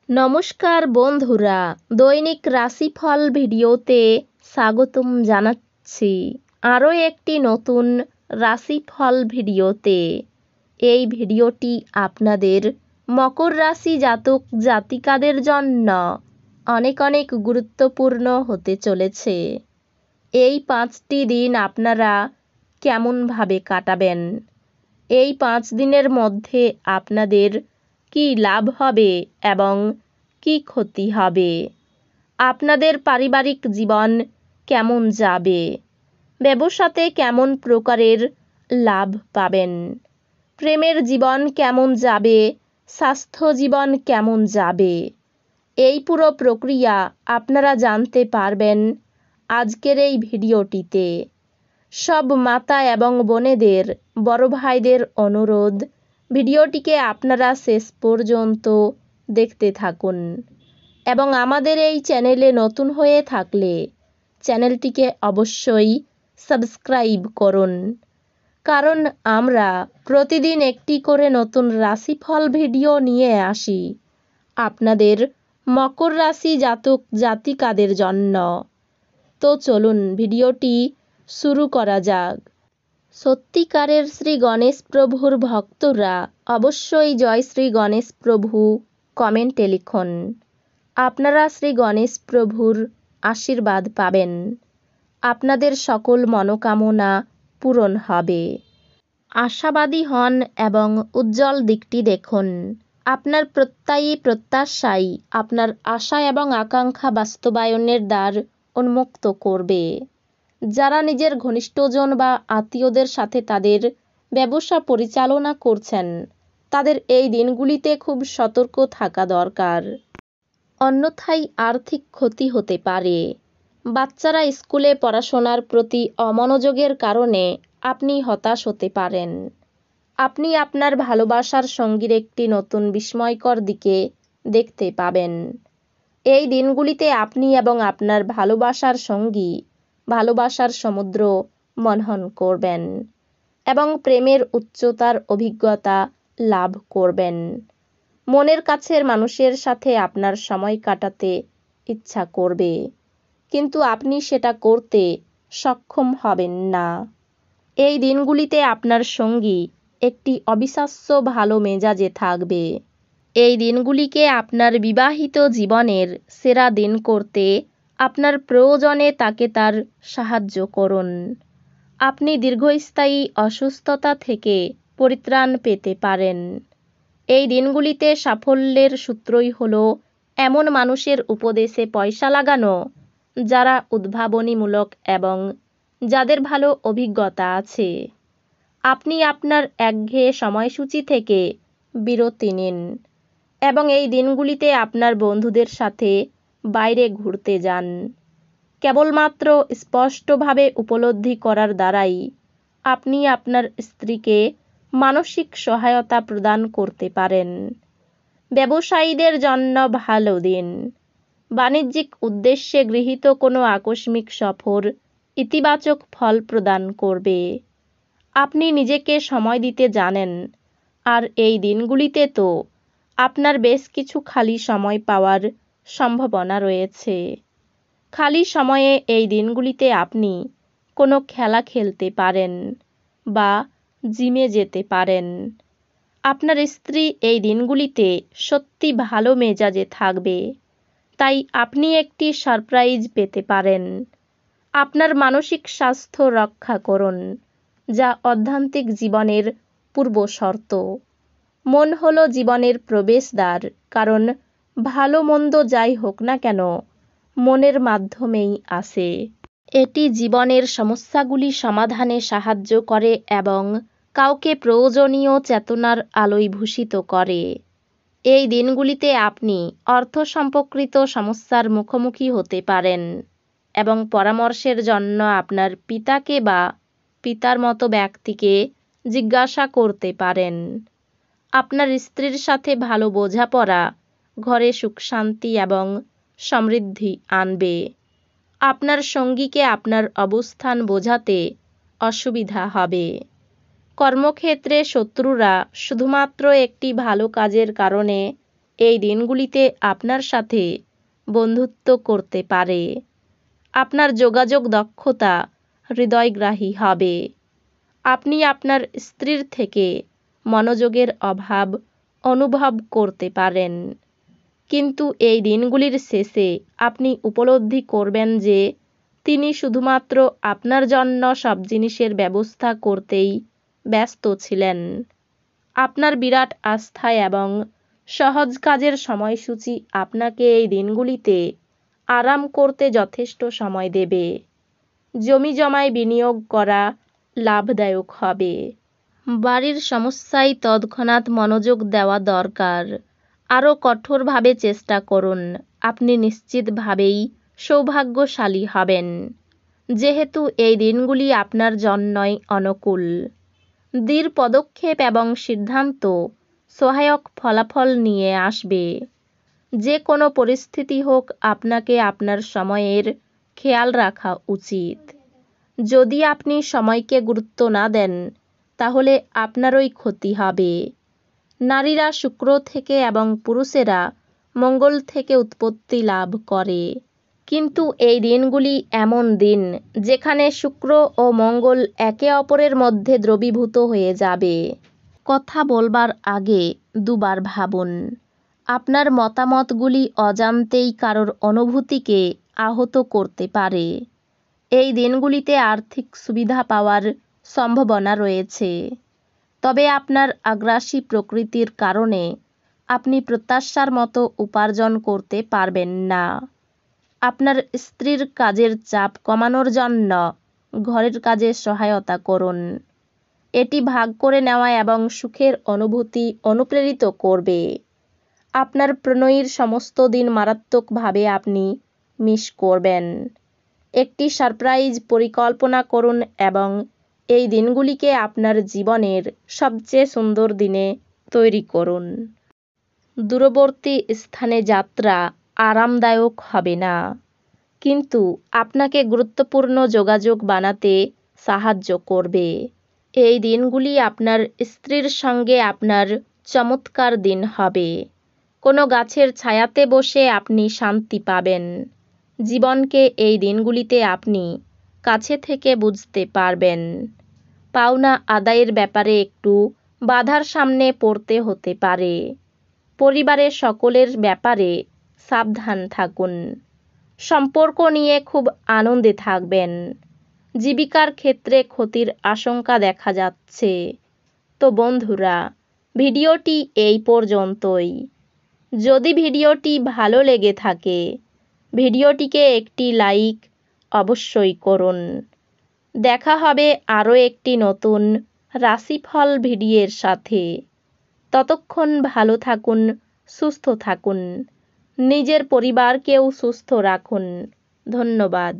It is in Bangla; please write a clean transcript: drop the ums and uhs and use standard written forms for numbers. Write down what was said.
নমস্কার বন্ধুরা, দৈনিক রাশিফল ভিডিওতে স্বাগতম জানাচ্ছি আরও একটি নতুন রাশিফল ভিডিওতে। এই ভিডিওটি আপনাদের মকর রাশি জাতক জাতিকাদের জন্য অনেক অনেক গুরুত্বপূর্ণ হতে চলেছে। এই 5টি দিন আপনারা কেমনভাবে কাটাবেন, এই 5 দিনের মধ্যে আপনাদের কি লাভ হবে এবং কি ক্ষতি হবে, আপনাদের পারিবারিক জীবন কেমন যাবে, ব্যবসাতে কেমন প্রকারের লাভ পাবেন, প্রেমের জীবন কেমন যাবে, স্বাস্থ্য জীবন কেমন যাবে, এই পুরো প্রক্রিয়া আপনারা জানতে পারবেন আজকের এই ভিডিওটিতে। সব মাতা এবং বোনেদের, বড় ভাইদের অনুরোধ, ভিডিওটিকে আপনারা শেষ পর্যন্ত দেখতে থাকুন এবং আমাদের এই চ্যানেলে নতুন হয়ে থাকলে চ্যানেলটিকে অবশ্যই সাবস্ক্রাইব করুন, কারণ আমরা প্রতিদিন একটি করে নতুন রাশিফল ভিডিও নিয়ে আসি আপনাদের মকর রাশি জাতক জাতিকাদের জন্য। তো চলুন ভিডিওটি শুরু করা যাক। সত্যিকারের শ্রী গণেশ প্রভুর ভক্তরা অবশ্যই জয় শ্রী গণেশ প্রভু কমেন্টে লিখুন। আপনারা শ্রী গণেশ প্রভুর আশীর্বাদ পাবেন, আপনাদের সকল মনোকামনা পূরণ হবে। আশাবাদী হন এবং উজ্জ্বল দিকটি দেখুন। আপনার প্রত্যয়ী প্রত্যাশাই আপনার আশা এবং আকাঙ্ক্ষা বাস্তবায়নের দ্বার উন্মুক্ত করবে। যারা নিজের ঘনিষ্ঠজন বা আত্মীয়দের সাথে তাদের ব্যবসা পরিচালনা করছেন, তাদের এই দিনগুলিতে খুব সতর্ক থাকা দরকার, অন্যথায় আর্থিক ক্ষতি হতে পারে। বাচ্চারা স্কুলে পড়াশোনার প্রতি অমনোযোগের কারণে আপনি হতাশ হতে পারেন। আপনি আপনার ভালোবাসার সঙ্গীর একটি নতুন বিস্ময়কর দিকে দেখতে পাবেন। এই দিনগুলিতে আপনি এবং আপনার ভালোবাসার সঙ্গী ভালোবাসার সমুদ্র মন্থন করবেন এবং প্রেমের উচ্চতার অভিজ্ঞতা লাভ করবেন। মনের কাছের মানুষের সাথে আপনার সময় কাটাতে ইচ্ছা করবে, কিন্তু আপনি সেটা করতে সক্ষম হবেন না। এই দিনগুলিতে আপনার সঙ্গী একটি অবিশ্বাস্য ভালো মেজাজে থাকবে। এই দিনগুলিকে আপনার বিবাহিত জীবনের সেরা দিন করতে আপনার প্রয়োজনে তাকে তার সাহায্য করুন। আপনি দীর্ঘস্থায়ী অসুস্থতা থেকে পরিত্রাণ পেতে পারেন। এই দিনগুলিতে সাফল্যের সূত্রই হলো এমন মানুষের উপদেশে পয়সা লাগানো যারা উদ্ভাবনীমূলক এবং যাদের ভালো অভিজ্ঞতা আছে। আপনি আপনার একঘেয়ে সময়সূচি থেকে বিরতি নিন এবং এই দিনগুলিতে আপনার বন্ধুদের সাথে বাইরে ঘুরতে যান। কেবলমাত্র স্পষ্টভাবে উপলব্ধি করার দ্বারাই আপনি আপনার স্ত্রীকে মানসিক সহায়তা প্রদান করতে পারেন। ব্যবসায়ীদের জন্য ভালো দিন। বাণিজ্যিক উদ্দেশ্যে গৃহীত কোনো আকস্মিক সফর ইতিবাচক ফল প্রদান করবে। আপনি নিজেকে সময় দিতে জানেন, আর এই দিনগুলিতে তো আপনার বেশ কিছু খালি সময় পাওয়ার সম্ভাবনা রয়েছে। খালি সময়ে এই দিনগুলিতে আপনি কোনো খেলা খেলতে পারেন বা জিমে যেতে পারেন। আপনার স্ত্রী এই দিনগুলিতে সত্যি ভালো মেজাজে থাকবে, তাই আপনি একটি সারপ্রাইজ পেতে পারেন। আপনার মানসিক স্বাস্থ্য রক্ষা করুন, যা আধ্যাত্মিক জীবনের পূর্ব শর্ত। মন হলো জীবনের প্রবেশদ্বার, কারণ ভালো মন্দ যাই হোক না কেন মনের মাধ্যমেই আসে। এটি জীবনের সমস্যাগুলি সমাধানে সাহায্য করে এবং কাউকে প্রয়োজনীয় চেতনার আলোয় ভূষিত করে। এই দিনগুলিতে আপনি অর্থ সম্পর্কিত সমস্যার মুখোমুখি হতে পারেন এবং পরামর্শের জন্য আপনার পিতাকে বা পিতার মতো ব্যক্তিকে জিজ্ঞাসা করতে পারেন। আপনার স্ত্রীর সাথে ভালো বোঝাপড়া ঘরে সুখ শান্তি এবং সমৃদ্ধি আনবে। আপনার সঙ্গীকে আপনার অবস্থান বোঝাতে অসুবিধা হবে। কর্মক্ষেত্রে শত্রুরা শুধুমাত্র একটি ভালো কাজের কারণে এই দিনগুলিতে আপনার সাথে বন্ধুত্ব করতে পারে। আপনার যোগাযোগ দক্ষতা হৃদয়গ্রাহী হবে। আপনি আপনার স্ত্রীর থেকে মনোযোগের অভাব অনুভব করতে পারেন, কিন্তু এই দিনগুলির শেষে আপনি উপলব্ধি করবেন যে তিনি শুধুমাত্র আপনার জন্য সব জিনিসের ব্যবস্থা করতেই ব্যস্ত ছিলেন। আপনার বিরাট আস্থা এবং সহজ কাজের সময়সূচি আপনাকে এই দিনগুলিতে আরাম করতে যথেষ্ট সময় দেবে। জমিজমায় বিনিয়োগ করা লাভদায়ক হবে। বাড়ির সমস্যায় তৎক্ষণাৎ মনোযোগ দেওয়া দরকার। আরও কঠোরভাবে চেষ্টা করুন। আপনি নিশ্চিতভাবেই সৌভাগ্যশালী হবেন, যেহেতু এই দিনগুলি আপনার জন্যই অনুকূল। দৃঢ় পদক্ষেপ এবং সিদ্ধান্ত সহায়ক ফলাফল নিয়ে আসবে। যে কোনো পরিস্থিতি হোক, আপনাকে আপনার সময়ের খেয়াল রাখা উচিত। যদি আপনি সময়কে গুরুত্ব না দেন, তাহলে আপনারই ক্ষতি হবে। নারীরা শুক্র থেকে এবং পুরুষেরা মঙ্গল থেকে উৎপত্তি লাভ করে, কিন্তু এই দিনগুলি এমন দিন যেখানে শুক্র ও মঙ্গল একে অপরের মধ্যে দ্রবীভূত হয়ে যাবে। কথা বলবার আগে দুবার ভাবুন। আপনার মতামতগুলি অজান্তেই কারোর অনুভূতিকে আহত করতে পারে। এই দিনগুলিতে আর্থিক সুবিধা পাওয়ার সম্ভাবনা রয়েছে, তবে আপনার আগ্রাসী প্রকৃতির কারণে আপনি প্রত্যাশার মতো উপার্জন করতে পারবেন না। আপনার স্ত্রীর কাজের চাপ কমানোর জন্য ঘরের কাজে সহায়তা করুন। এটি ভাগ করে নেওয়া এবং সুখের অনুভূতি অনুপ্রেরিত করবে। আপনার প্রণয়ীর সমস্ত দিন মারাত্মকভাবে আপনি মিস করবেন। একটি সারপ্রাইজ পরিকল্পনা করুন এবং এই দিনগুলিকে আপনার জীবনের সবচেয়ে সুন্দর দিনে তৈরি করুন। দূরবর্তী স্থানে যাত্রা আরামদায়ক হবে না, কিন্তু আপনাকে গুরুত্বপূর্ণ যোগাযোগ বানাতে সাহায্য করবে। এই দিনগুলি আপনার স্ত্রীর সঙ্গে আপনার চমৎকার দিন হবে। কোনো গাছের ছায়াতে বসে আপনি শান্তি পাবেন। জীবনকে এই দিনগুলিতে আপনি কাছে থেকে বুঝতে পারবেন। পাওনা আদায়ের ব্যাপারে একটু বাধার সামনে পড়তে হতে পারে। পরিবারের সকলের ব্যাপারে সাবধান থাকুন। সম্পর্ক নিয়ে খুব আনন্দে থাকবেন। জীবিকার ক্ষেত্রে ক্ষতির আশঙ্কা দেখা যাচ্ছে। তো বন্ধুরা, ভিডিওটি এই পর্যন্তই। যদি ভিডিওটি ভালো লেগে থাকে, ভিডিওটিকে একটি লাইক অবশ্যই করুন। দেখা হবে আরও একটি নতুন রাশিফল ভিডিওর সাথে। ততক্ষণ ভালো থাকুন, সুস্থ থাকুন, নিজের পরিবারকেও সুস্থ রাখুন। ধন্যবাদ।